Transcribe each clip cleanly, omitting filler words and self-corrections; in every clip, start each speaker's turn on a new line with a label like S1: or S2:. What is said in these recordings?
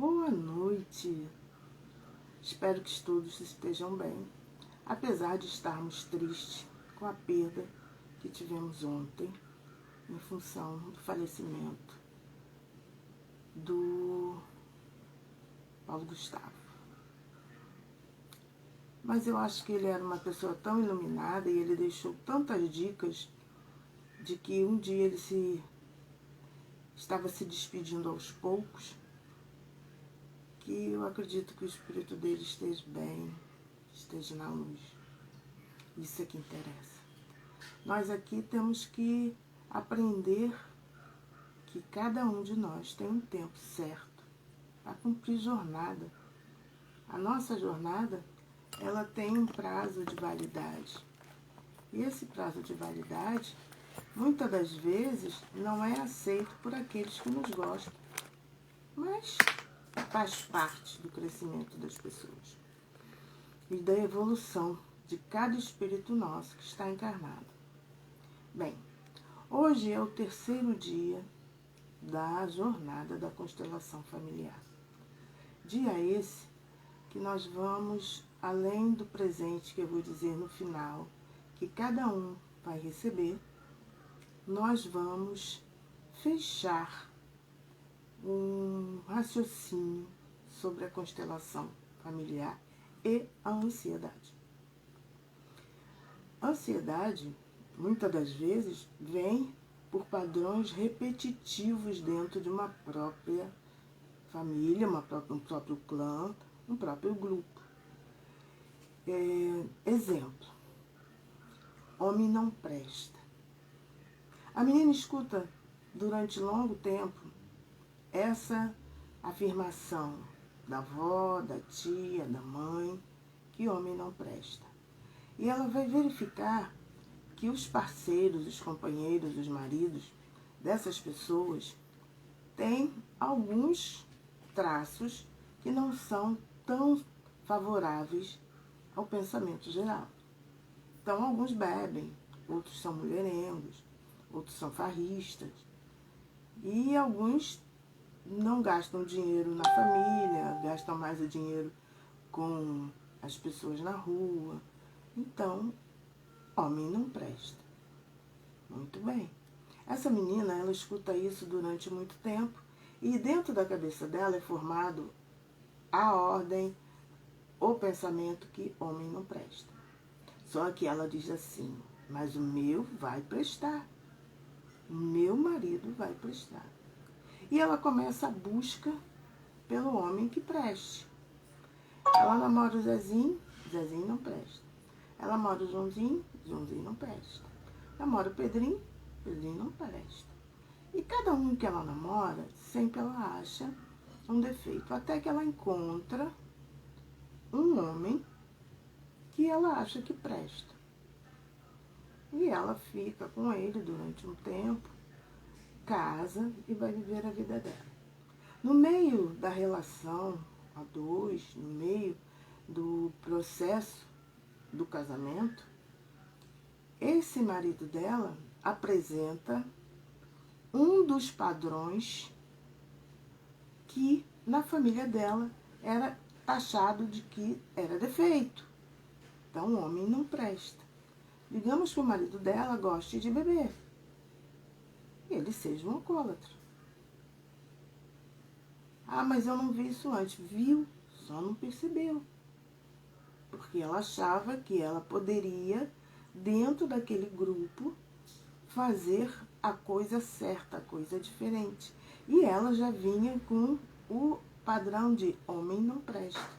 S1: Boa noite. Espero que todos estejam bem, apesar de estarmos tristes com a perda que tivemos ontem, em função do falecimento do Paulo Gustavo. Mas eu acho que ele era uma pessoa tão iluminada e ele deixou tantas dicas de que um dia ele estava se despedindo aos poucos, que eu acredito que o espírito dele esteja bem, esteja na luz. Isso é que interessa. Nós aqui temos que aprender que cada um de nós tem um tempo certo para cumprir jornada. A nossa jornada, ela tem um prazo de validade. E esse prazo de validade, muitas das vezes, não é aceito por aqueles que nos gostam, mas faz parte do crescimento das pessoas e da evolução de cada espírito nosso que está encarnado. Bem, hoje é o 3º dia da jornada da constelação familiar. Dia esse que nós vamos, além do presente que eu vou dizer no final, que cada um vai receber, nós vamos fechar um raciocínio sobre a constelação familiar e a ansiedade. A ansiedade, muitas das vezes, vem por padrões repetitivos dentro de uma própria família, um próprio clã, um próprio grupo. Exemplo, homem não presta. A menina escuta durante longo tempo essa afirmação da avó, da tia, da mãe, que homem não presta. E ela vai verificar que os parceiros, os companheiros, os maridos dessas pessoas têm alguns traços que não são tão favoráveis ao pensamento geral. Então, alguns bebem, outros são mulherengos, outros são farristas, e alguns não gastam dinheiro na família, gastam mais o dinheiro com as pessoas na rua. Então, homem não presta. Muito bem. Essa menina, ela escuta isso durante muito tempo e dentro da cabeça dela é formado a ordem, o pensamento que homem não presta. Só que ela diz assim, mas o meu vai prestar. O meu marido vai prestar. E ela começa a busca pelo homem que preste. Ela namora o Zezinho, Zezinho não presta. Ela namora o Joãozinho, Joãozinho não presta. Namora o Pedrinho, Pedrinho não presta. E cada um que ela namora, sempre ela acha um defeito. Até que ela encontra um homem que ela acha que presta. E ela fica com ele durante um tempo, casa e vai viver a vida dela. No meio da relação a dois, no meio do processo do casamento, esse marido dela apresenta um dos padrões que na família dela era taxado de que era defeito. Então o homem não presta. Digamos que o marido dela goste de beber. Ele seja um alcoólatra. Ah, mas eu não vi isso antes. Viu, só não percebeu. Porque ela achava que ela poderia, dentro daquele grupo, fazer a coisa certa, a coisa diferente. E ela já vinha com o padrão de homem não presta.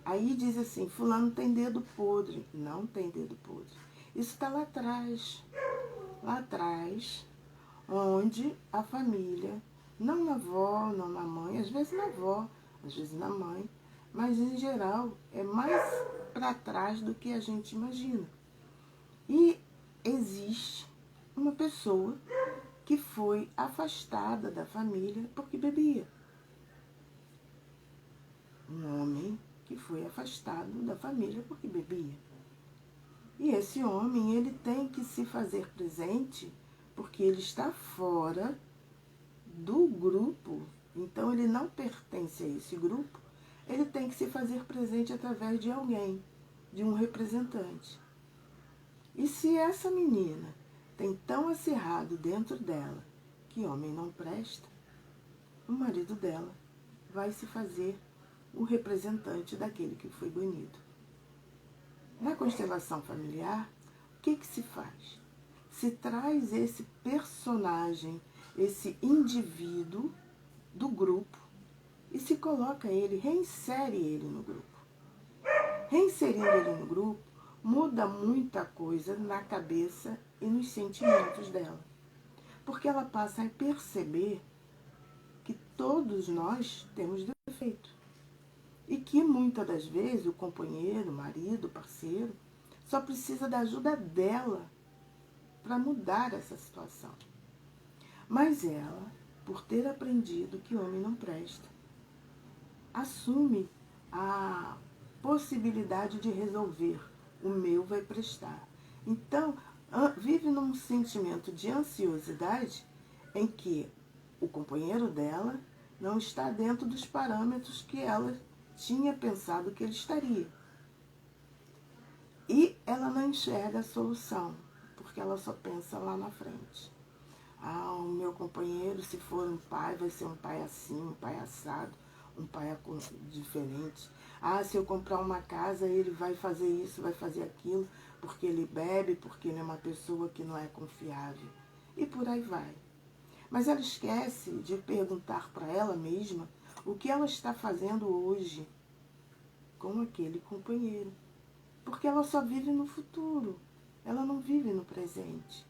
S1: Aí diz assim, fulano tem dedo podre. Não tem dedo podre. Isso está lá atrás, onde a família, não na avó, não na mãe, às vezes na avó, às vezes na mãe, mas em geral é mais para trás do que a gente imagina. E existe uma pessoa que foi afastada da família porque bebia. Um homem que foi afastado da família porque bebia. E esse homem, ele tem que se fazer presente porque ele está fora do grupo Então ele não pertence a esse grupo, ele tem que se fazer presente através de alguém, de um representante. E se essa menina tem tão acirrado dentro dela que homem não presta, o marido dela vai se fazer o representante daquele que foi banido. Na constelação familiar, o que se faz? Se traz esse personagem, esse indivíduo do grupo e se coloca ele, reinsere ele no grupo. Reinserindo ele no grupo, muda muita coisa na cabeça e nos sentimentos dela. Porque ela passa a perceber que todos nós temos defeito. E que muitas das vezes o companheiro, o marido, o parceiro, só precisa da ajuda dela para mudar essa situação. Mas ela, por ter aprendido que homem não presta, assume a possibilidade de resolver. O meu vai prestar. Então, vive num sentimento de ansiosidade em que o companheiro dela não está dentro dos parâmetros que ela tinha pensado que ele estaria. E ela não enxerga a solução, porque ela só pensa lá na frente. O meu companheiro, se for um pai, vai ser um pai assim, um pai assado, um pai diferente. Se eu comprar uma casa, ele vai fazer isso, vai fazer aquilo, porque ele bebe, porque ele é uma pessoa que não é confiável. E por aí vai. Mas ela esquece de perguntar para ela mesma o que ela está fazendo hoje com aquele companheiro. Porque ela só vive no futuro, ela não vive no presente.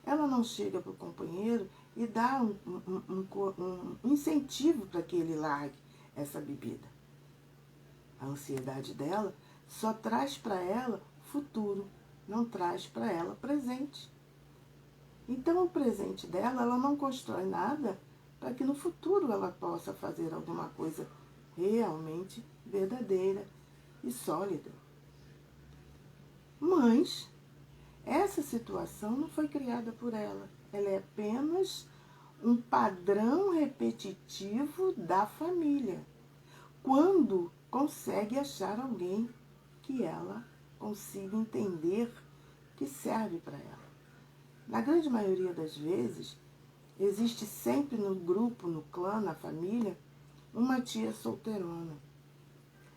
S1: Ela não chega para o companheiro e dá um incentivo para que ele largue essa bebida. A ansiedade dela só traz para ela futuro, não traz para ela presente. Então o presente dela, ela não constrói nada para que no futuro ela possa fazer alguma coisa realmente verdadeira e sólida. Mas essa situação não foi criada por ela. Ela é apenas um padrão repetitivo da família. Quando consegue achar alguém que ela consiga entender que serve para ela. Na grande maioria das vezes, existe sempre no grupo, no clã, na família, uma tia solteirona.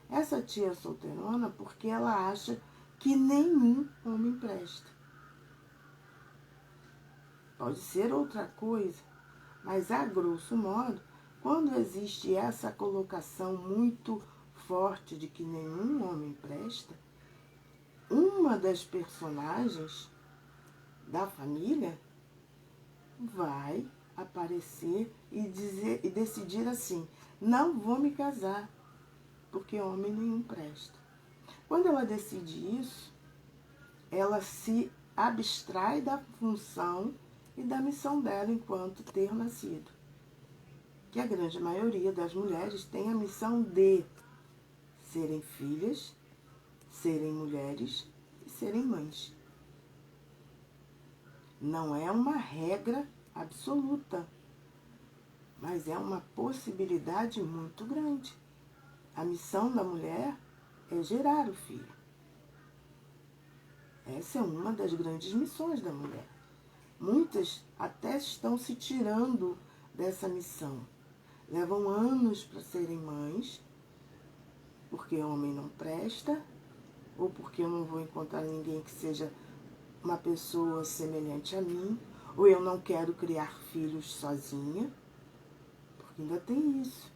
S1: Essa tia solteirona porque ela acha que nenhum homem presta. Pode ser outra coisa, mas a grosso modo, quando existe essa colocação muito forte de que nenhum homem presta, uma das personagens da família vai aparecer e decidir assim: não vou me casar, porque homem nenhum presta. Quando ela decide isso, ela se abstrai da função e da missão dela enquanto ter nascido. Que a grande maioria das mulheres tem a missão de serem filhas, serem mulheres e serem mães. Não é uma regra absoluta, mas é uma possibilidade muito grande. A missão da mulher é gerar o filho. Essa é uma das grandes missões da mulher. Muitas até estão se tirando dessa missão. Levam anos para serem mães, porque homem não presta, ou porque eu não vou encontrar ninguém que seja uma pessoa semelhante a mim, ou eu não quero criar filhos sozinha, porque ainda tem isso.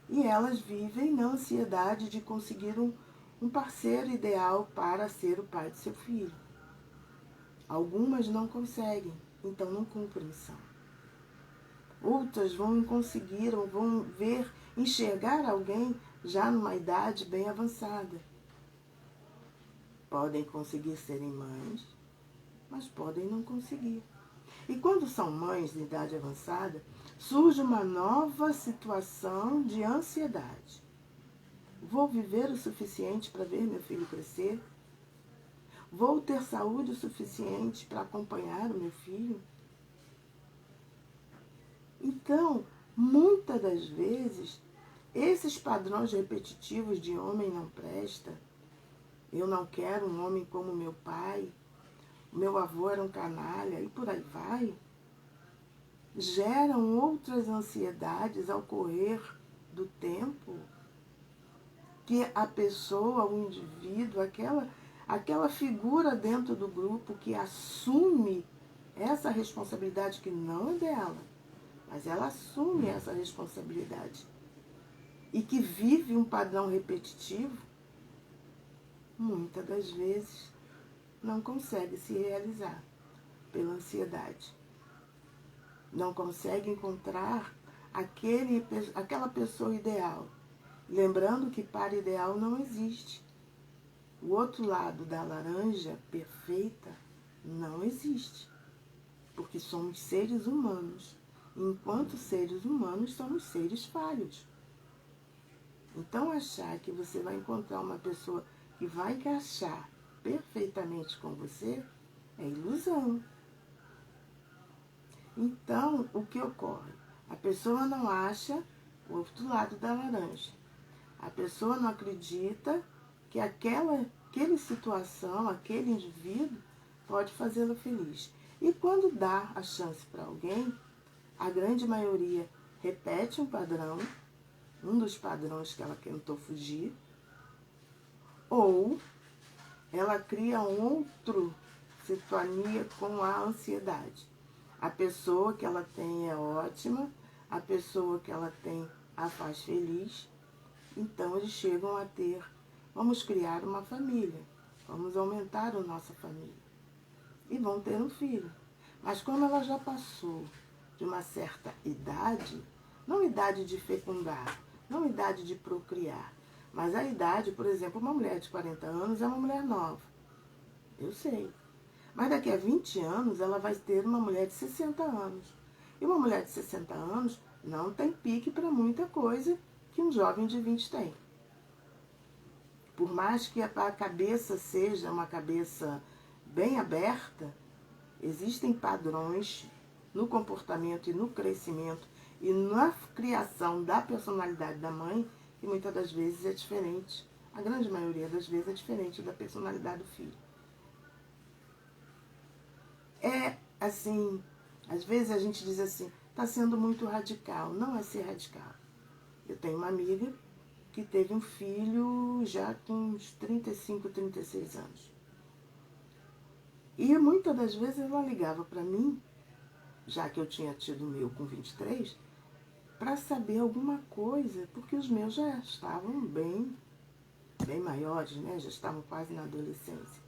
S1: E elas vivem na ansiedade de conseguir um parceiro ideal para ser o pai de seu filho. Algumas não conseguem, então não cumprem missão. Outras vão conseguir ou vão enxergar alguém já numa idade bem avançada. Podem conseguir serem mães, mas podem não conseguir. E quando são mães de idade avançada, surge uma nova situação de ansiedade. Vou viver o suficiente para ver meu filho crescer? Vou ter saúde o suficiente para acompanhar o meu filho? Então, Muitas das vezes, esses padrões repetitivos de homem não presta, eu não quero um homem como meu pai, meu avô era um canalha e por aí vai, geram outras ansiedades ao correr do tempo que a pessoa, o indivíduo, aquela figura dentro do grupo que assume essa responsabilidade que não é dela, mas ela assume essa responsabilidade e que vive um padrão repetitivo, muitas das vezes não consegue se realizar pela ansiedade. Não consegue encontrar aquela pessoa ideal. Lembrando que para ideal não existe. O outro lado da laranja perfeita não existe. Porque somos seres humanos. Enquanto seres humanos, somos seres falhos. Então, achar que você vai encontrar uma pessoa que vai encaixar perfeitamente com você é ilusão. Então, o que ocorre? A pessoa não acha o outro lado da laranja. A pessoa não acredita que aquela situação, aquele indivíduo pode fazê-la feliz. E quando dá a chance para alguém, a grande maioria repete um padrão, um dos padrões que ela tentou fugir, ou ela cria um outro sintonia com a ansiedade. A pessoa que ela tem é ótima, a pessoa que ela tem a faz feliz, então eles chegam a ter, vamos criar uma família, vamos aumentar a nossa família. E vão ter um filho. Mas como ela já passou de uma certa idade, não idade de fecundar, não idade de procriar, mas a idade, por exemplo, uma mulher de 40 anos é uma mulher nova. Eu sei. Mas daqui a 20 anos ela vai ter uma mulher de 60 anos. E uma mulher de 60 anos não tem pique para muita coisa que um jovem de 20 tem. Por mais que a cabeça seja uma cabeça bem aberta, existem padrões no comportamento e no crescimento e na criação da personalidade da mãe que muitas das vezes é diferente, a grande maioria das vezes é diferente da personalidade do filho. É assim, às vezes a gente diz assim, está sendo muito radical. Não é ser radical. Eu tenho uma amiga que teve um filho já com uns 35, 36 anos. E muitas das vezes ela ligava para mim, já que eu tinha tido o meu com 23, para saber alguma coisa, porque os meus já estavam bem maiores, né? Já estavam quase na adolescência.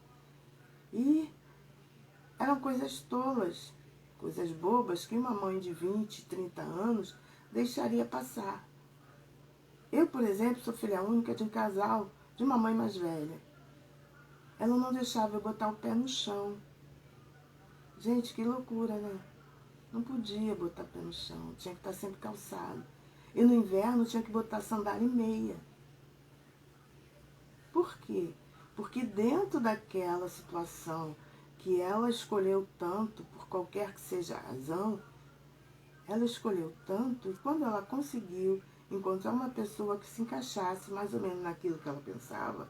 S1: E eram coisas tolas, coisas bobas que uma mãe de 20, 30 anos deixaria passar. Eu, por exemplo, sou filha única de um casal de uma mãe mais velha. Ela não deixava eu botar o pé no chão. Gente, que loucura, né? Não podia botar o pé no chão, tinha que estar sempre calçado. E no inverno tinha que botar sandália e meia. Por quê? Porque dentro daquela situação que ela escolheu tanto, por qualquer que seja a razão, ela escolheu tanto, e quando ela conseguiu encontrar uma pessoa que se encaixasse mais ou menos naquilo que ela pensava,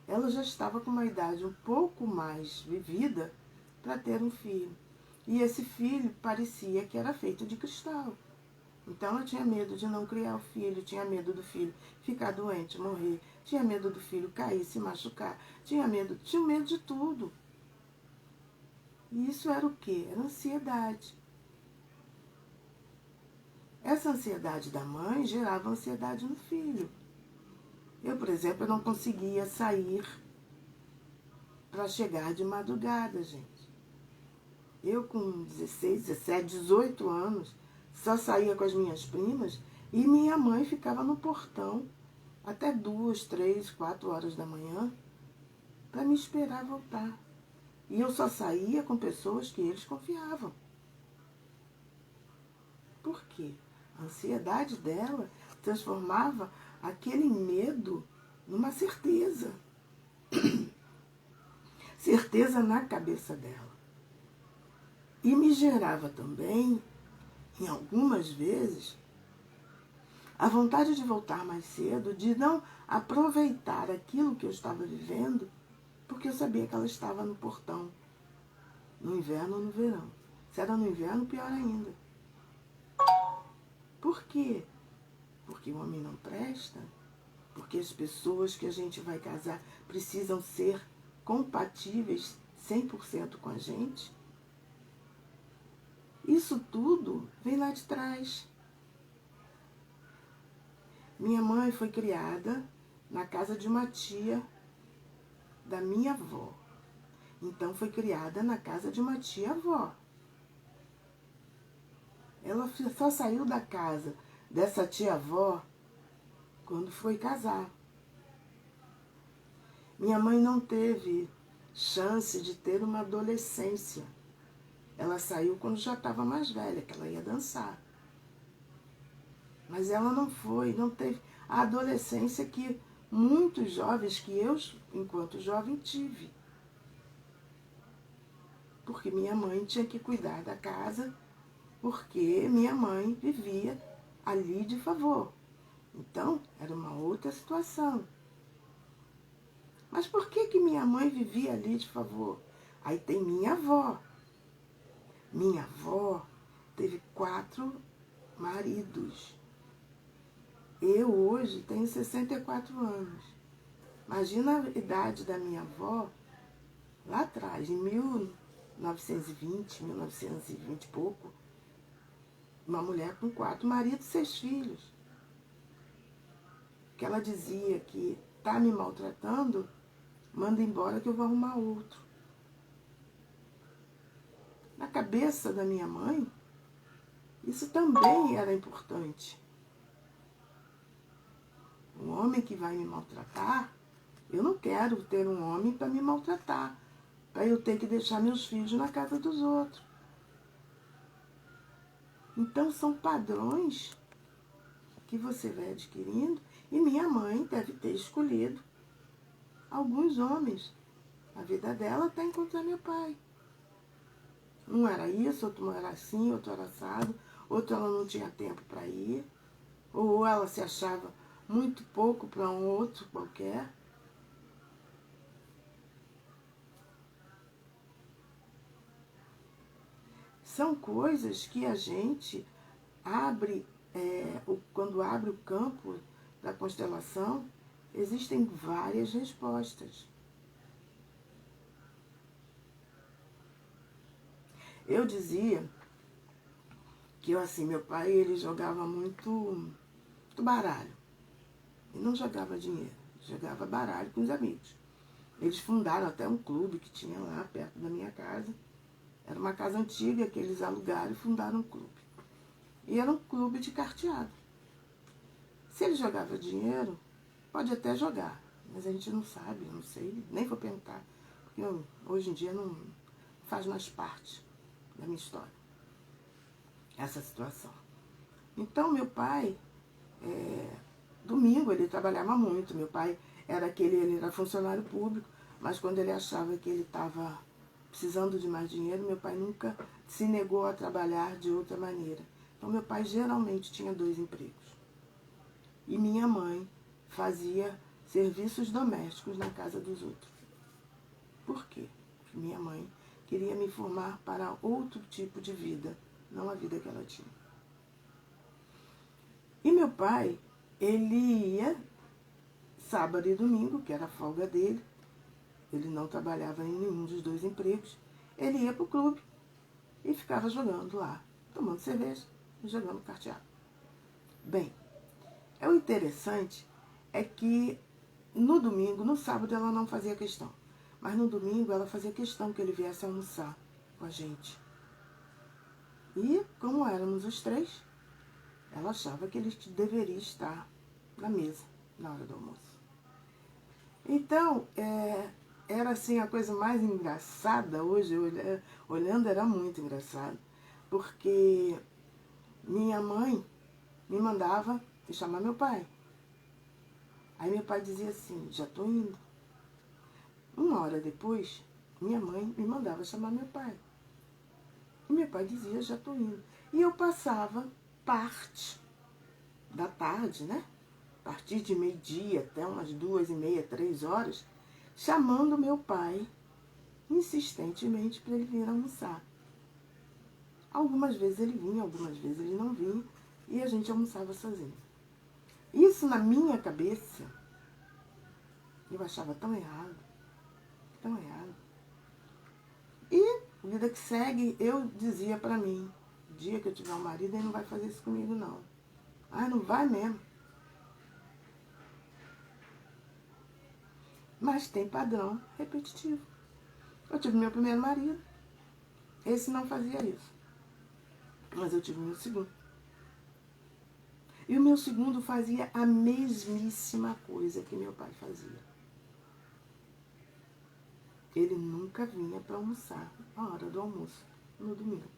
S1: ela já estava com uma idade um pouco mais vivida para ter um filho. E esse filho parecia que era feito de cristal. Então ela tinha medo de não criar o filho, tinha medo do filho ficar doente, morrer, tinha medo do filho cair, se machucar, tinha medo de tudo. E isso era o quê? Era ansiedade. Essa ansiedade da mãe gerava ansiedade no filho. Eu, por exemplo, eu não conseguia sair para chegar de madrugada, gente. Eu com 16, 17, 18 anos, só saía com as minhas primas e minha mãe ficava no portão até 2, 3, 4 horas da manhã para me esperar voltar. E eu só saía com pessoas que eles confiavam. Por quê? A ansiedade dela transformava aquele medo numa certeza. Certeza na cabeça dela. E me gerava também, em algumas vezes, A vontade de voltar mais cedo, de não aproveitar aquilo que eu estava vivendo, porque eu sabia que ela estava no portão, no inverno ou no verão. Se era no inverno, pior ainda. Por quê? Porque o homem não presta, porque as pessoas que a gente vai casar precisam ser compatíveis 100% com a gente. Isso tudo vem lá de trás. Minha mãe foi criada na casa de uma tia da minha avó. Então foi criada na casa de uma tia-avó. Ela só saiu da casa dessa tia-avó quando foi casar. Minha mãe não teve chance de ter uma adolescência. Ela saiu quando já estava mais velha, que ela ia dançar. Mas ela não teve a adolescência que muitos jovens, que eu, enquanto jovem, tive. Porque minha mãe tinha que cuidar da casa, porque minha mãe vivia ali de favor. Então, era uma outra situação. Mas por que minha mãe vivia ali de favor? Aí tem minha avó. Minha avó teve 4 maridos. Eu hoje tenho 64 anos. Imagina a idade da minha avó lá atrás, em 1920, 1920 e pouco. Uma mulher com 4 maridos e 6 filhos. Que ela dizia que tá me maltratando, manda embora que eu vou arrumar outro. Na cabeça da minha mãe, isso também era importante. Um homem que vai me maltratar, eu não quero ter um homem para me maltratar, para eu ter que deixar meus filhos na casa dos outros. Então são padrões que você vai adquirindo, e minha mãe deve ter escolhido alguns homens. A vida dela até encontrar meu pai. Um era isso, outro era assim, outro era assado, outro ela não tinha tempo para ir, ou ela se achava muito pouco para um outro qualquer. São coisas que a gente abre, quando abre o campo da constelação, existem várias respostas. Eu dizia que assim, meu pai ele jogava muito baralho. Ele não jogava dinheiro, jogava baralho com os amigos. Eles fundaram até um clube que tinha lá perto da minha casa. Era uma casa antiga que eles alugaram e fundaram um clube. E era um clube de carteado. Se ele jogava dinheiro, pode até jogar, mas a gente não sabe, não sei, nem vou perguntar, porque hoje em dia não faz mais parte da minha história, essa situação. Então, meu pai, domingo ele trabalhava muito. Meu pai ele era funcionário público, mas quando ele achava que ele estava precisando de mais dinheiro, meu pai nunca se negou a trabalhar de outra maneira. Então, meu pai geralmente tinha 2 empregos. E minha mãe fazia serviços domésticos na casa dos outros. Por quê? Porque minha mãe queria me formar para outro tipo de vida, não a vida que ela tinha. E meu pai, ele ia sábado e domingo, que era a folga dele, ele não trabalhava em nenhum dos 2 empregos, ele ia para o clube e ficava jogando lá, tomando cerveja e jogando carteado. Bem, o interessante é que no domingo, no sábado ela não fazia questão, mas no domingo ela fazia questão que ele viesse almoçar com a gente. E como éramos os 3, ela achava que ele deveria estar na mesa na hora do almoço. Então, era assim a coisa mais engraçada, hoje olhando era muito engraçado, porque minha mãe me mandava chamar meu pai. Aí meu pai dizia assim, já estou indo. 1 hora depois, minha mãe me mandava chamar meu pai. E meu pai dizia, já estou indo. E eu passava parte da tarde, né? A partir de meio-dia até umas 2h30, 3h, chamando meu pai insistentemente para ele vir almoçar. Algumas vezes ele vinha, algumas vezes ele não vinha, e a gente almoçava sozinho. Isso na minha cabeça, eu achava tão errado, tão errado. E, vida que segue, eu dizia para mim, o dia que eu tiver um marido, ele não vai fazer isso comigo não. Ah, não vai mesmo. Mas tem padrão repetitivo. Eu tive meu primeiro marido, esse não fazia isso. Mas eu tive meu segundo. E o meu segundo fazia a mesmíssima coisa que meu pai fazia. Ele nunca vinha para almoçar na hora do almoço, no domingo.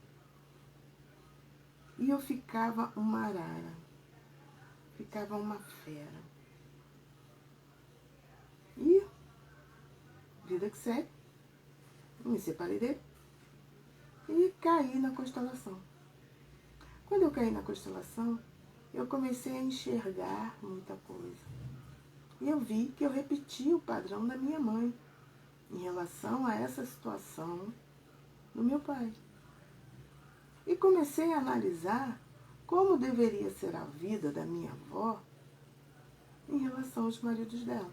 S1: E eu ficava uma arara, ficava uma fera. E, vida que segue, me separei dele e caí na constelação. Quando eu caí na constelação, eu comecei a enxergar muita coisa. E eu vi que eu repeti o padrão da minha mãe em relação a essa situação do meu pai. E comecei a analisar como deveria ser a vida da minha avó em relação aos maridos dela.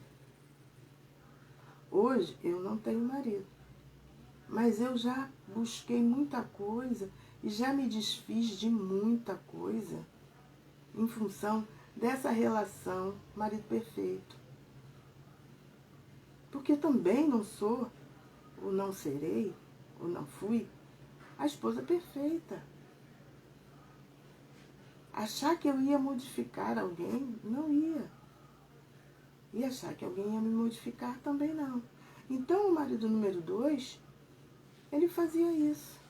S1: Hoje eu não tenho marido, mas eu já busquei muita coisa e já me desfiz de muita coisa em função dessa relação marido perfeito. Porque também não sou, ou não serei, ou não fui, a esposa perfeita. Achar que eu ia modificar alguém, não ia. E achar que alguém ia me modificar, também não. Então o marido número 2, ele fazia isso.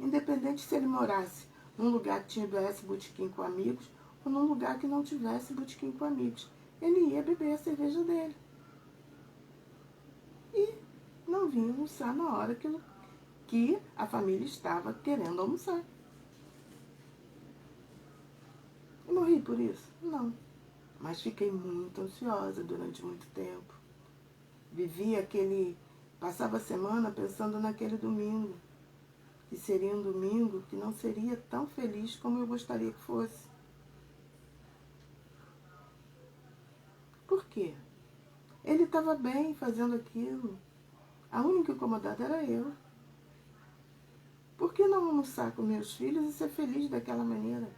S1: Independente se ele morasse num lugar que tivesse botequim com amigos, ou num lugar que não tivesse botequim com amigos. Ele ia beber a cerveja dele. E não vinha almoçar na hora que a família estava querendo almoçar. Eu morri por isso? Não. Mas fiquei muito ansiosa durante muito tempo. Passava a semana pensando naquele domingo. Que seria um domingo que não seria tão feliz como eu gostaria que fosse. Por quê? Ele estava bem fazendo aquilo. A única incomodada era eu. Por que não almoçar com meus filhos e ser feliz daquela maneira?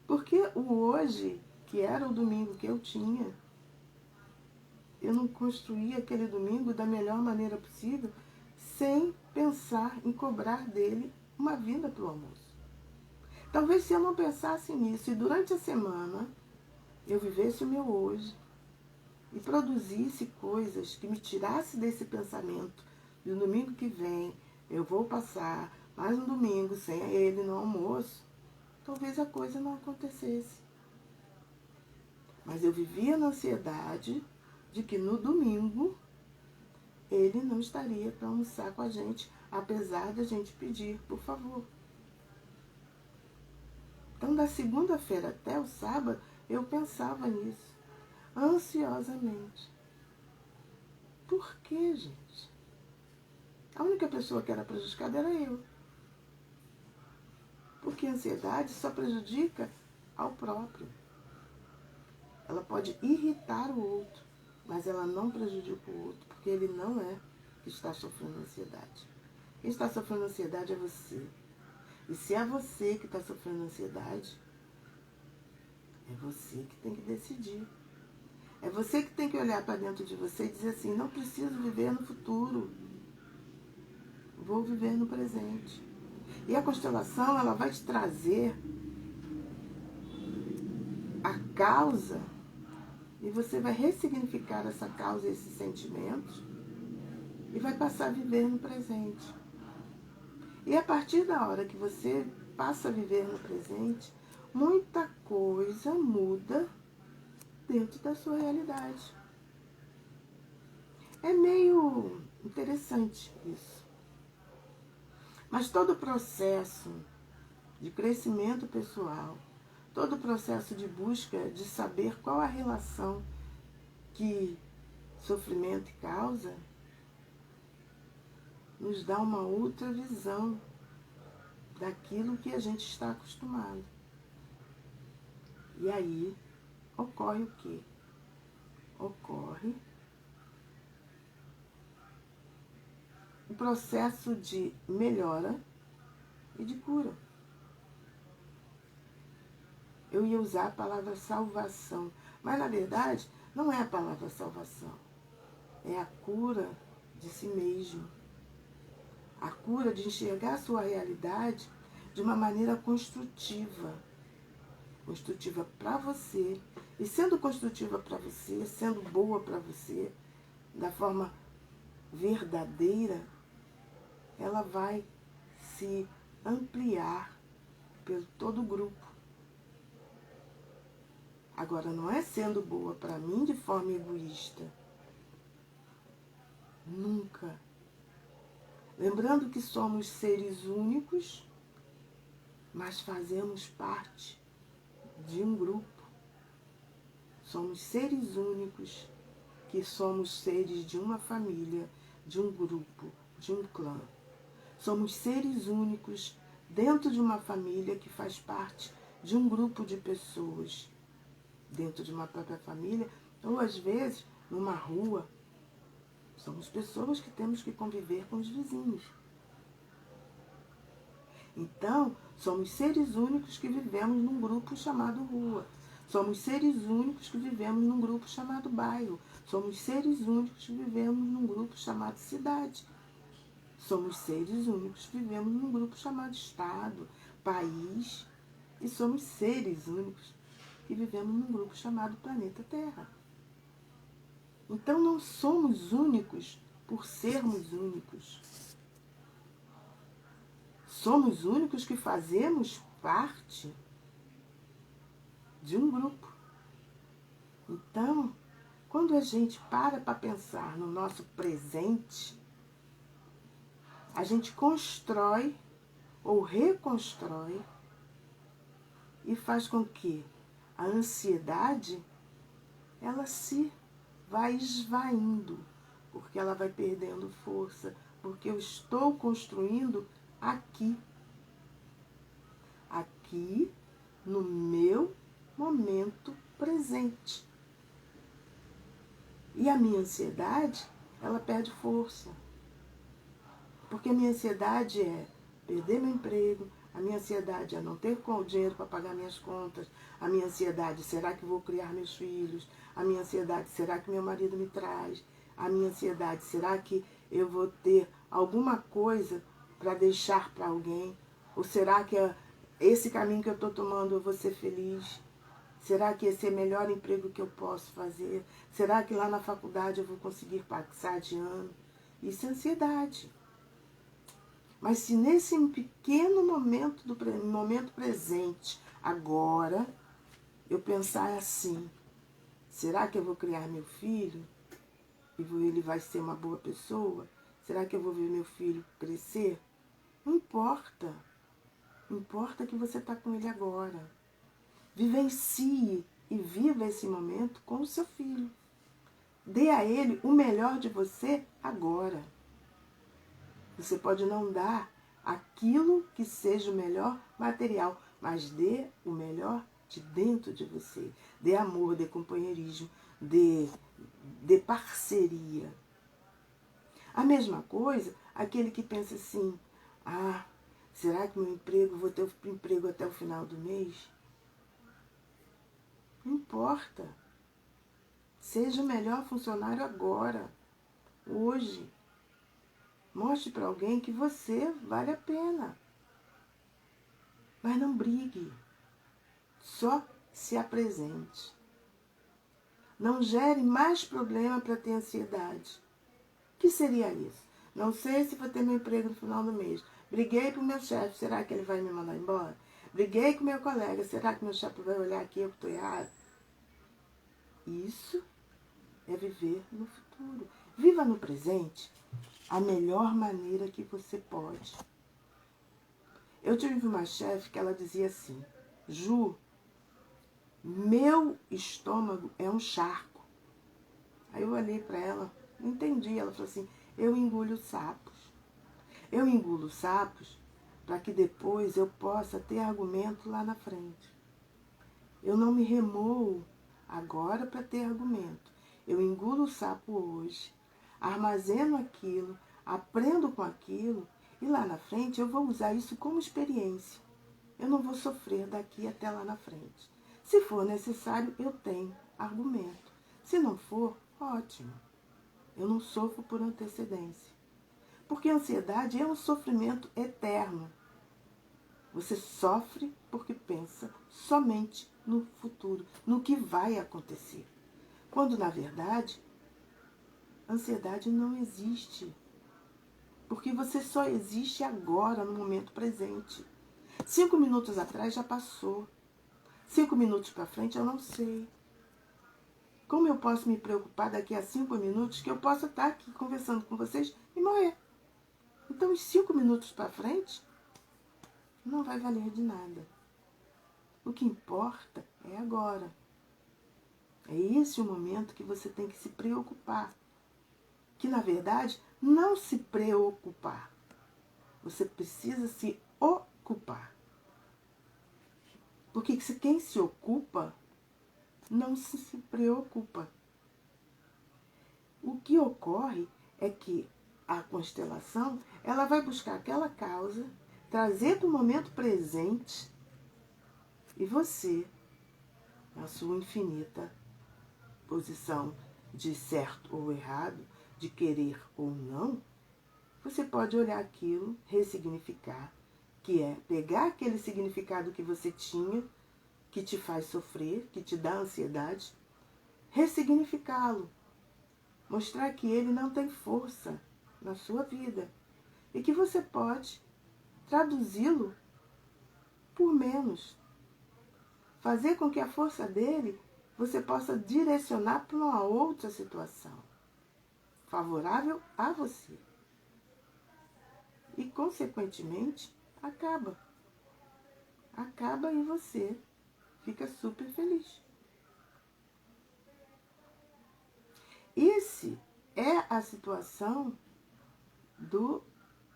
S1: Porque o hoje, que era o domingo que eu tinha, eu não construía aquele domingo da melhor maneira possível, sem pensar em cobrar dele uma vinda para o almoço. Talvez se eu não pensasse nisso e durante a semana eu vivesse o meu hoje e produzisse coisas que me tirasse desse pensamento de no domingo que vem eu vou passar mais um domingo sem ele no almoço, talvez a coisa não acontecesse. Mas eu vivia na ansiedade de que no domingo ele não estaria para almoçar com a gente, apesar da gente pedir, por favor. Então, da segunda-feira até o sábado, eu pensava nisso, ansiosamente. Por quê, gente? A única pessoa que era prejudicada era eu. Porque a ansiedade só prejudica ao próprio. Ela pode irritar o outro, mas ela não prejudica o outro, porque ele não é que está sofrendo ansiedade. Quem está sofrendo ansiedade é você. E se é você que está sofrendo ansiedade, é você que tem que decidir. É você que tem que olhar para dentro de você e dizer assim, não preciso viver no futuro, vou viver no presente. E a constelação, ela vai te trazer a causa e você vai ressignificar essa causa e esses sentimentos e vai passar a viver no presente. E a partir da hora que você passa a viver no presente, muita coisa muda dentro da sua realidade. É meio interessante isso. Mas todo o processo de crescimento pessoal, todo o processo de busca de saber qual a relação que sofrimento causa, nos dá uma outra visão daquilo que a gente está acostumado. E aí ocorre o quê? Ocorre o processo de melhora e de cura. Eu ia usar a palavra salvação, mas na verdade não é a palavra salvação, é a cura de si mesmo. A cura de enxergar a sua realidade de uma maneira construtiva. Construtiva para você. E sendo construtiva para você, sendo boa para você, da forma verdadeira, ela vai se ampliar pelo todo o grupo. Agora, não é sendo boa para mim de forma egoísta. Nunca. Lembrando que somos seres únicos, mas fazemos parte de um grupo. Somos seres únicos, que somos seres de uma família, de um grupo, de um clã. Somos seres únicos dentro de uma família que faz parte de um grupo de pessoas, dentro de uma própria família, ou às vezes numa rua. Somos pessoas que temos que conviver com os vizinhos. Então, somos seres únicos que vivemos num grupo chamado rua. Somos seres únicos que vivemos num grupo chamado bairro. Somos seres únicos que vivemos num grupo chamado cidade. Somos seres únicos que vivemos num grupo chamado estado, país. E somos seres únicos que vivemos num grupo chamado planeta Terra. Então não somos únicos por sermos únicos. Somos únicos que fazemos parte de um grupo. Então, quando a gente para pensar no nosso presente, a gente constrói ou reconstrói e faz com que a ansiedade ela se vai esvaindo, porque ela vai perdendo força, porque eu estou construindo aqui no meu momento presente. E a minha ansiedade, ela perde força. Porque a minha ansiedade é perder meu emprego, a minha ansiedade é não ter dinheiro para pagar minhas contas, a minha ansiedade, será que vou criar meus filhos? A minha ansiedade, será que meu marido me traz? A minha ansiedade, será que eu vou ter alguma coisa para deixar para alguém? Ou será que esse caminho que eu estou tomando eu vou ser feliz? Será que esse é o melhor emprego que eu posso fazer? Será que lá na faculdade eu vou conseguir passar de ano? Isso é ansiedade. Mas se nesse pequeno momento momento presente, agora, eu pensar assim, será que eu vou criar meu filho? E ele vai ser uma boa pessoa? Será que eu vou ver meu filho crescer? Não importa. Importa que você está com ele agora. Vivencie e viva esse momento com o seu filho. Dê a ele o melhor de você agora. Você pode não dar aquilo que seja o melhor material, mas dê o melhor de dentro de você. Dê amor, dê companheirismo, dê parceria. A mesma coisa, aquele que pensa assim, será que meu emprego, vou ter emprego até o final do mês? Não importa. Seja o melhor funcionário agora, hoje. Mostre para alguém que você vale a pena. Mas não brigue. Só se apresente. Não gere mais problema para ter ansiedade. O que seria isso? Não sei se vou ter meu emprego no final do mês. Briguei com o meu chefe, será que ele vai me mandar embora? Briguei com meu colega, será que meu chefe vai olhar aqui e eu estou errado? Isso é viver no futuro. Viva no presente a melhor maneira que você pode. Eu tive uma chefe que ela dizia assim: Ju, meu estômago é um charco. Aí eu olhei para ela, não entendi. Ela falou assim: eu engulo sapos. Eu engulo sapos para que depois eu possa ter argumento lá na frente. Eu não me remoo agora para ter argumento. Eu engulo o sapo hoje, armazeno aquilo, aprendo com aquilo e lá na frente eu vou usar isso como experiência. Eu não vou sofrer daqui até lá na frente. Se for necessário, eu tenho argumento. Se não for, ótimo. Eu não sofro por antecedência. Porque a ansiedade é um sofrimento eterno. Você sofre porque pensa somente no futuro, no que vai acontecer. Quando, na verdade, a ansiedade não existe. Porque você só existe agora, no momento presente. 5 minutos atrás já passou. 5 minutos para frente eu não sei. Como eu posso me preocupar daqui a 5 minutos que eu possa estar aqui conversando com vocês e morrer? Então, os 5 minutos para frente não vai valer de nada. O que importa é agora. É esse o momento que você tem que se preocupar. Que, na verdade, não se preocupar. Você precisa se ocupar. Porque quem se ocupa não se preocupa. O que ocorre é que a constelação ela vai buscar aquela causa, trazer para o momento presente e você, na sua infinita posição de certo ou errado, de querer ou não, você pode olhar aquilo, ressignificar, que é pegar aquele significado que você tinha, que te faz sofrer, que te dá ansiedade, ressignificá-lo, mostrar que ele não tem força na sua vida e que você pode traduzi-lo por menos. Fazer com que a força dele você possa direcionar para uma outra situação favorável a você. E, consequentemente, acaba. Acaba e você fica super feliz. Esse é a situação do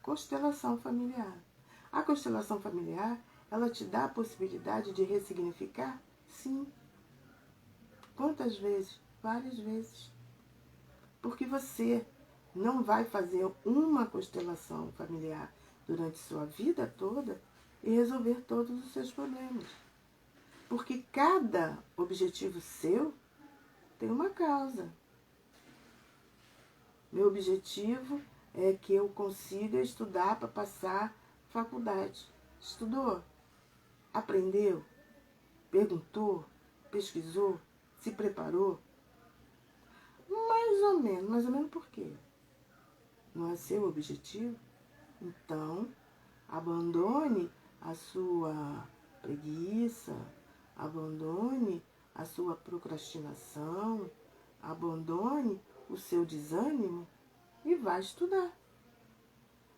S1: constelação familiar. A constelação familiar, ela te dá a possibilidade de ressignificar? Sim. Quantas vezes? Várias vezes. Porque você não vai fazer uma constelação familiar durante sua vida toda e resolver todos os seus problemas. Porque cada objetivo seu tem uma causa. Meu objetivo é que eu consiga estudar para passar faculdade. Estudou? Aprendeu? Perguntou? Pesquisou? Se preparou? Mais ou menos por quê? Não é seu objetivo? Então, abandone a sua preguiça, abandone a sua procrastinação, abandone o seu desânimo e vá estudar.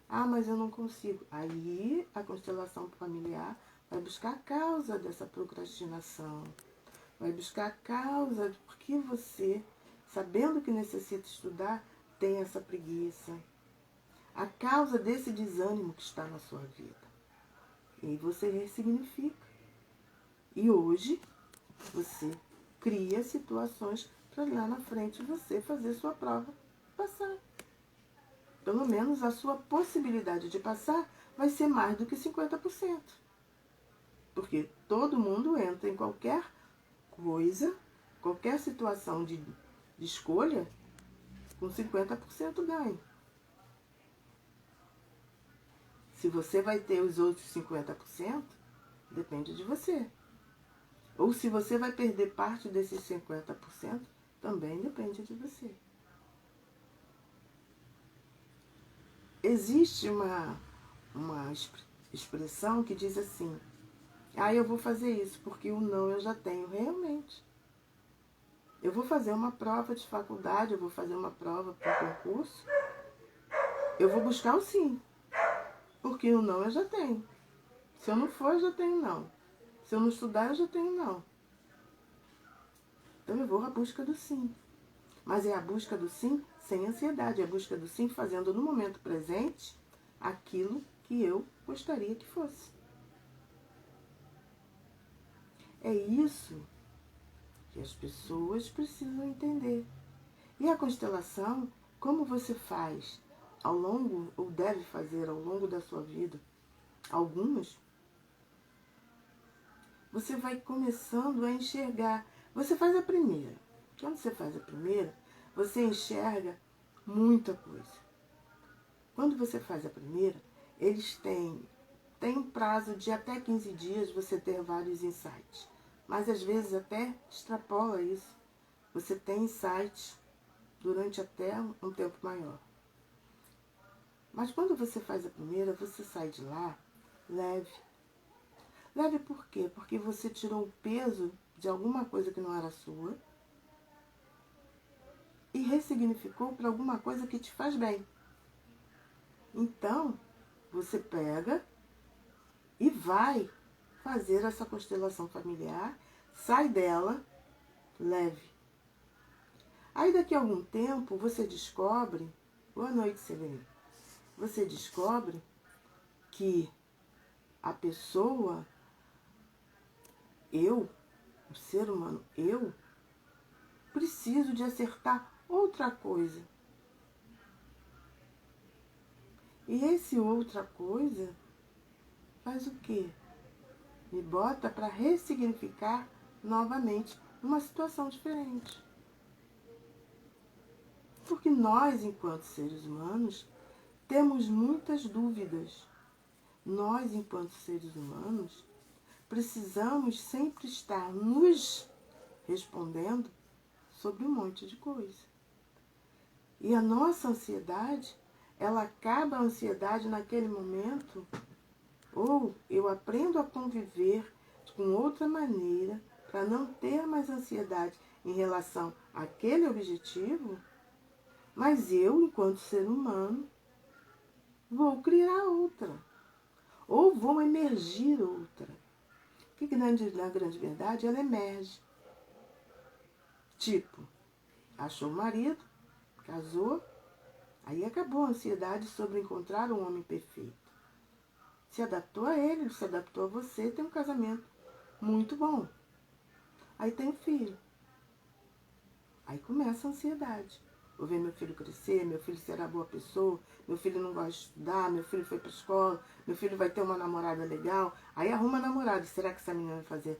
S1: Ah, mas eu não consigo. Aí a constelação familiar vai buscar a causa dessa procrastinação. Vai buscar a causa de por que você, sabendo que necessita estudar, tem essa preguiça. A causa desse desânimo que está na sua vida. E você ressignifica. E hoje você cria situações para lá na frente você fazer sua prova passar. Pelo menos a sua possibilidade de passar vai ser mais do que 50%. Porque todo mundo entra em qualquer coisa, qualquer situação de escolha, com 50% ganho. Se você vai ter os outros 50%, depende de você. Ou se você vai perder parte desses 50%, também depende de você. Existe uma expressão que diz assim: ah, eu vou fazer isso porque o não eu já tenho. Realmente. Eu vou fazer uma prova de faculdade, eu vou fazer uma prova para concurso, eu vou buscar o sim, porque o não eu já tenho. Se eu não for, eu já tenho não. Se eu não estudar, eu já tenho não. Então eu vou à busca do sim. Mas é a busca do sim sem ansiedade. É a busca do sim fazendo no momento presente aquilo que eu gostaria que fosse. É isso que as pessoas precisam entender. E a constelação, como você faz ao longo, ou deve fazer ao longo da sua vida, algumas, você vai começando a enxergar. Você faz a primeira. Quando você faz a primeira, você enxerga muita coisa. Quando você faz a primeira, eles têm um prazo de até 15 dias você ter vários insights. Mas às vezes até extrapola isso. Você tem insights durante até um tempo maior. Mas quando você faz a primeira, você sai de lá leve. Leve por quê? Porque você tirou o peso de alguma coisa que não era sua e ressignificou para alguma coisa que te faz bem. Então, você pega e vai fazer essa constelação familiar, sai dela leve. Aí daqui a algum tempo você descobre, boa noite, Selene, você descobre que a pessoa, eu, o ser humano, eu, preciso de acertar outra coisa. E esse outra coisa faz o quê? Me bota para ressignificar novamente uma situação diferente. Porque nós, enquanto seres humanos, temos muitas dúvidas. Nós, enquanto seres humanos, precisamos sempre estar nos respondendo sobre um monte de coisa. E a nossa ansiedade, ela acaba a ansiedade naquele momento, ou eu aprendo a conviver com outra maneira para não ter mais ansiedade em relação àquele objetivo, mas eu, enquanto ser humano, vou criar outra. Ou vou emergir outra. Que na grande verdade ela emerge. Tipo, achou o marido, casou, aí acabou a ansiedade sobre encontrar um homem perfeito. Se adaptou a ele, se adaptou a você, tem um casamento muito bom. Aí tem um filho. Aí começa a ansiedade. Vou ver meu filho crescer, meu filho será boa pessoa, meu filho não gosta de estudar, meu filho foi para a escola, meu filho vai ter uma namorada legal. Aí arruma namorada. Será que essa menina vai fazer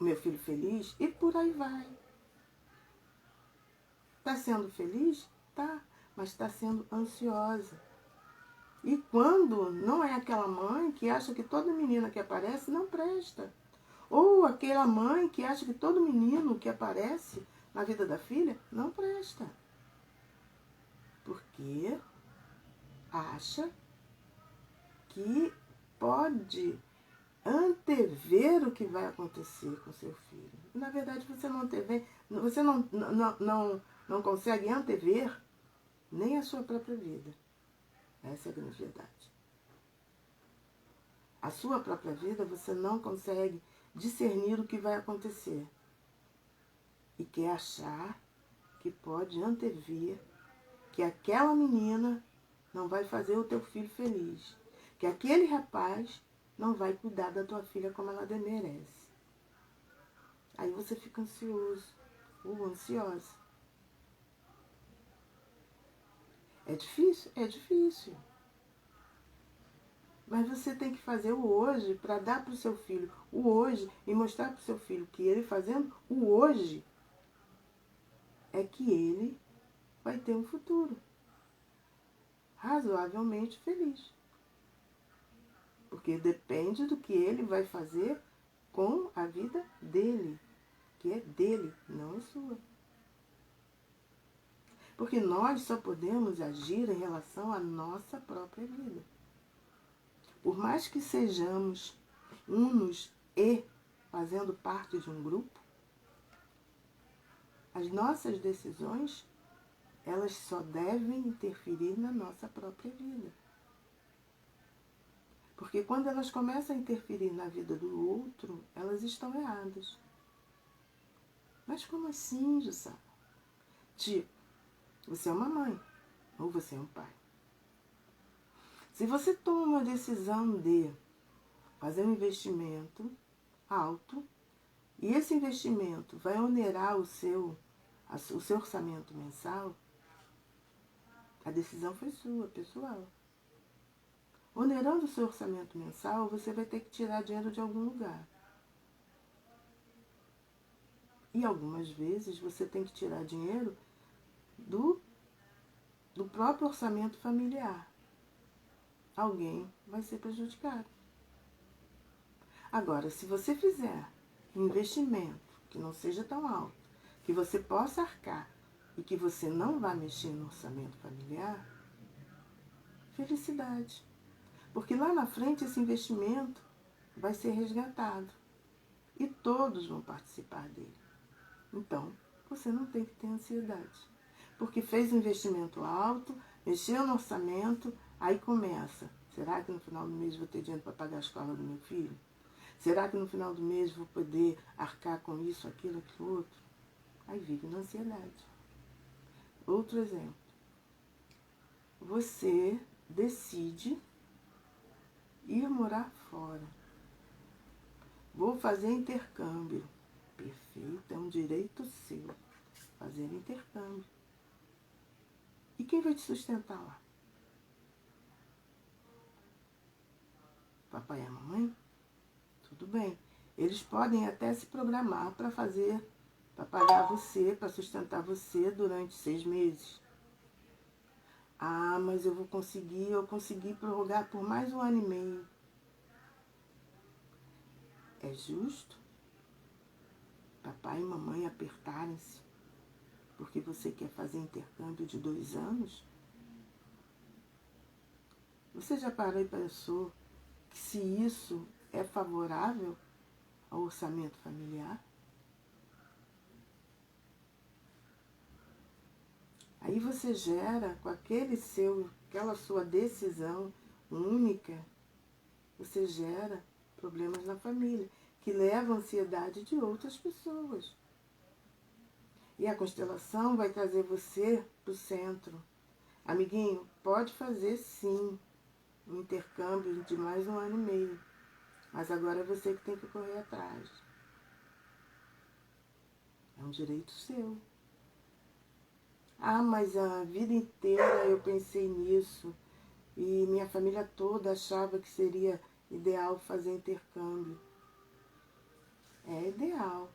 S1: meu filho feliz? E por aí vai. Está sendo feliz? Tá, mas está sendo ansiosa. E quando não é aquela mãe que acha que toda menina que aparece não presta. Ou aquela mãe que acha que todo menino que aparece na vida da filha não presta. Porque acha que pode antever o que vai acontecer com seu filho. Na verdade, você não antevê, você não consegue antever nem a sua própria vida. Essa é a grande verdade. A sua própria vida você não consegue discernir o que vai acontecer. E quer achar que pode antever que aquela menina não vai fazer o teu filho feliz. Que aquele rapaz não vai cuidar da tua filha como ela merece. Aí você fica ansioso ou ansiosa. É difícil? É difícil. Mas você tem que fazer o hoje para dar para o seu filho o hoje e mostrar para o seu filho que ele fazendo o hoje é que ele vai ter um futuro razoavelmente feliz. Porque depende do que ele vai fazer com a vida dele, que é dele, não é sua. Porque nós só podemos agir em relação à nossa própria vida. Por mais que sejamos unos e fazendo parte de um grupo, as nossas decisões, elas só devem interferir na nossa própria vida. Porque quando elas começam a interferir na vida do outro, elas estão erradas. Mas como assim, Jussara? Tipo, você é uma mãe ou você é um pai. Se você toma uma decisão de fazer um investimento alto, e esse investimento vai onerar o seu orçamento mensal, a decisão foi sua, pessoal. Onerando o seu orçamento mensal, você vai ter que tirar dinheiro de algum lugar. E algumas vezes você tem que tirar dinheiro do próprio orçamento familiar. Alguém vai ser prejudicado. Agora, se você fizer um investimento que não seja tão alto, que você possa arcar e que você não vá mexer no orçamento familiar, felicidade. Porque lá na frente esse investimento vai ser resgatado e todos vão participar dele. Então, você não tem que ter ansiedade. Porque fez um investimento alto, mexeu no orçamento, aí começa. Será que no final do mês vou ter dinheiro para pagar a escola do meu filho? Será que no final do mês vou poder arcar com isso, aquilo outro? Aí vive na ansiedade. Outro exemplo. Você decide ir morar fora. Vou fazer intercâmbio. Perfeito, é um direito seu fazer intercâmbio. E quem vai te sustentar lá? Papai e a mamãe? Tudo bem. Eles podem até se programar para fazer, para pagar você, para sustentar você durante 6 meses. Ah, mas eu consegui prorrogar por mais 1 ano e meio. É justo papai e mamãe apertarem-se porque você quer fazer intercâmbio de 2 anos? Você já parou e pensou que se isso é favorável ao orçamento familiar? Aí você gera, com aquela sua decisão única, você gera problemas na família, que levam à ansiedade de outras pessoas. E a constelação vai trazer você para o centro. Amiguinho, pode fazer sim um intercâmbio de mais 1 ano e meio, mas agora é você que tem que correr atrás. É um direito seu. Ah, mas a vida inteira eu pensei nisso e minha família toda achava que seria ideal fazer intercâmbio. É ideal,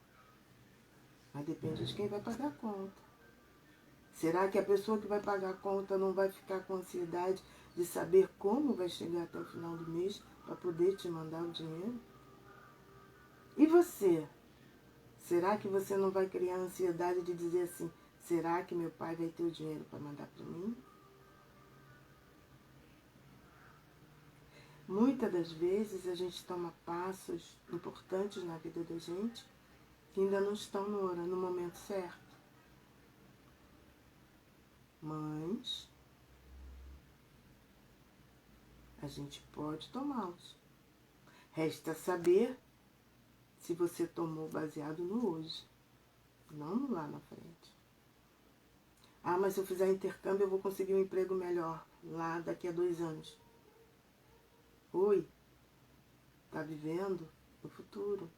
S1: mas depende de quem vai pagar a conta. Será que a pessoa que vai pagar a conta não vai ficar com ansiedade de saber como vai chegar até o final do mês para poder te mandar o dinheiro? E você? Será que você não vai criar ansiedade de dizer assim, será que meu pai vai ter o dinheiro para mandar para mim? Muitas das vezes a gente toma passos importantes na vida da gente que ainda não estão no momento certo. Mas a gente pode tomá-los. Resta saber se você tomou baseado no hoje, não no lá na frente. Ah, mas se eu fizer intercâmbio eu vou conseguir um emprego melhor lá daqui a 2 anos. Oi, está vivendo no futuro.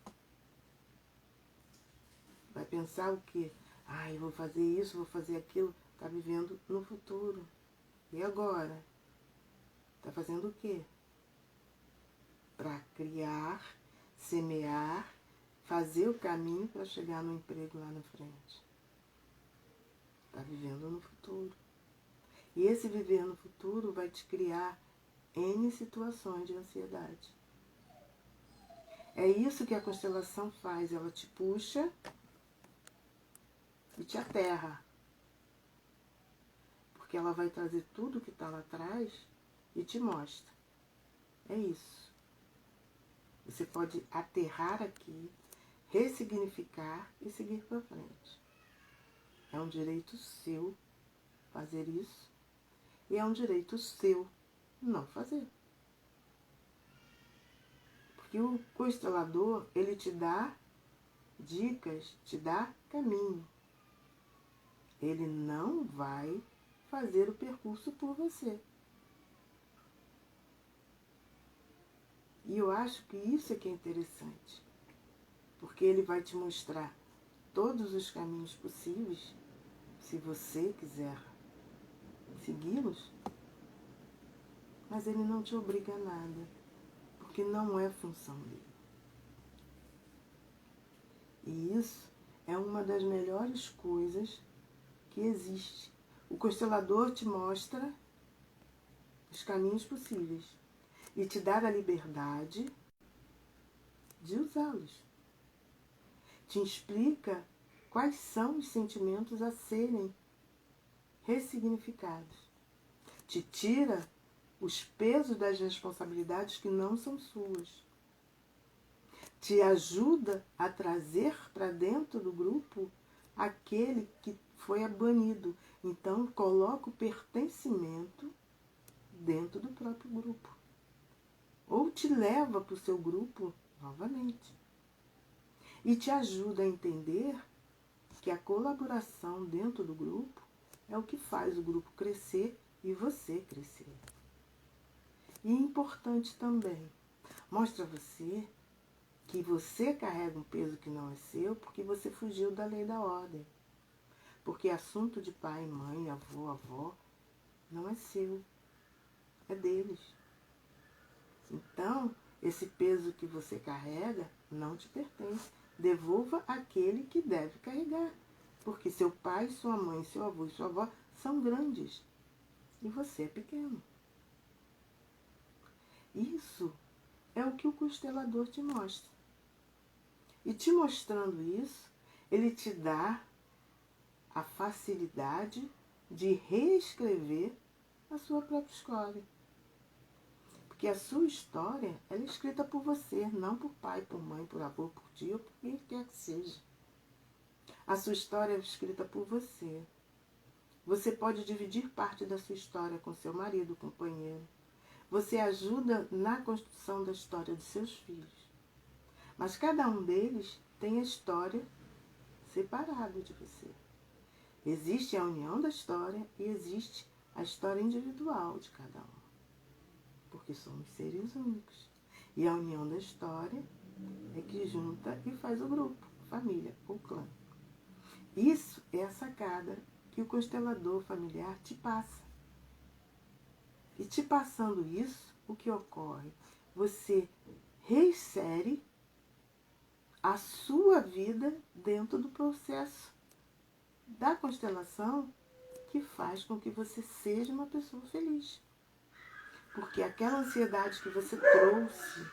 S1: Vai pensar o quê? Ah, eu vou fazer isso, vou fazer aquilo. Está vivendo no futuro. E agora? Está fazendo o quê? Para criar, semear, fazer o caminho para chegar no emprego lá na frente. Está vivendo no futuro. E esse viver no futuro vai te criar N situações de ansiedade. É isso que a constelação faz. Ela te puxa e te aterra. Porque ela vai trazer tudo que está lá atrás e te mostra. É isso. Você pode aterrar aqui, ressignificar e seguir para frente. É um direito seu fazer isso e é um direito seu não fazer. Porque o constelador, ele te dá dicas, te dá caminho. Ele não vai fazer o percurso por você. E eu acho que isso é que é interessante. Porque ele vai te mostrar todos os caminhos possíveis, se você quiser segui-los, mas ele não te obriga a nada, porque não é função dele. E isso é uma das melhores coisas que existe. O constelador te mostra os caminhos possíveis e te dá a liberdade de usá-los. Te explica quais são os sentimentos a serem ressignificados. Te tira os pesos das responsabilidades que não são suas. Te ajuda a trazer para dentro do grupo aquele que foi banido. Então, coloca o pertencimento dentro do próprio grupo. Ou te leva para o seu grupo novamente. E te ajuda a entender que a colaboração dentro do grupo é o que faz o grupo crescer e você crescer. E é importante também, mostra a você que você carrega um peso que não é seu porque você fugiu da lei da ordem. Porque assunto de pai, mãe, avô, avó, não é seu, é deles. Então, esse peso que você carrega não te pertence. Devolva aquele que deve carregar. Porque seu pai, sua mãe, seu avô e sua avó são grandes. E você é pequeno. Isso é o que o constelador te mostra. E te mostrando isso, ele te dá a facilidade de reescrever a sua própria história. Porque a sua história ela é escrita por você, não por pai, por mãe, por avô, por tio, por quem quer que seja. A sua história é escrita por você. Você pode dividir parte da sua história com seu marido, companheiro. Você ajuda na construção da história dos seus filhos. Mas cada um deles tem a história separada de você. Existe a união da história e existe a história individual de cada um. Porque somos seres únicos. E a união da história é que junta e faz o grupo, família ou clã. Isso é a sacada que o constelador familiar te passa. E te passando isso, o que ocorre? Você reinsere a sua vida dentro do processo da constelação que faz com que você seja uma pessoa feliz. Porque aquela ansiedade que você trouxe,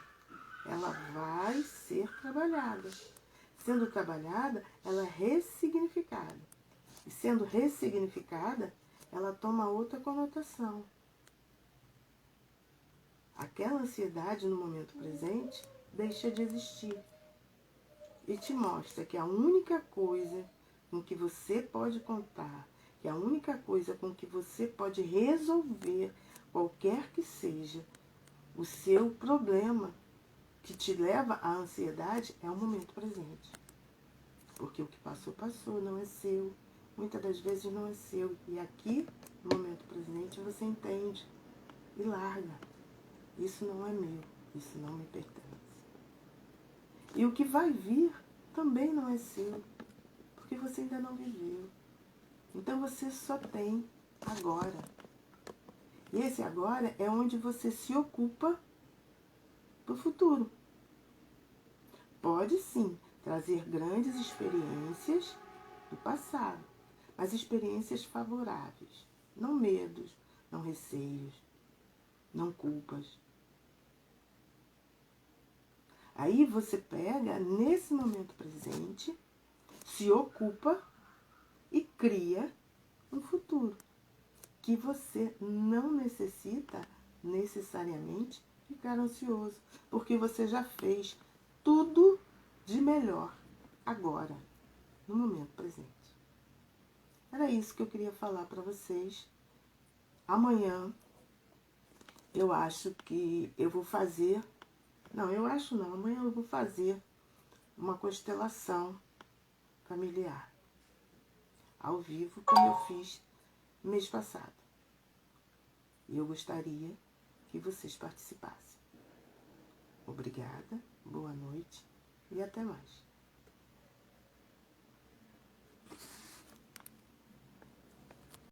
S1: ela vai ser trabalhada. Sendo trabalhada, ela é ressignificada. E sendo ressignificada, ela toma outra conotação. Aquela ansiedade no momento presente deixa de existir. E te mostra que a única coisa com que você pode contar, que a única coisa com que você pode resolver, qualquer que seja o seu problema que te leva à ansiedade, é o momento presente. Porque o que passou, passou, não é seu. Muitas das vezes não é seu. E aqui, no momento presente, você entende e larga. Isso não é meu, isso não me pertence. E o que vai vir também não é seu, porque você ainda não viveu. Então você só tem agora. E esse agora é onde você se ocupa para o futuro. Pode sim trazer grandes experiências do passado, mas experiências favoráveis, não medos, não receios, não culpas. Aí você pega, nesse momento presente, se ocupa e cria um futuro que você não necessita necessariamente ficar ansioso, porque você já fez tudo de melhor agora, no momento presente. Era isso que eu queria falar para vocês. Amanhã eu acho que eu vou fazer Não, eu acho não. Amanhã eu vou fazer uma constelação familiar. Ao vivo, como eu fiz mês passado. E eu gostaria que vocês participassem. Obrigada, boa noite e até mais.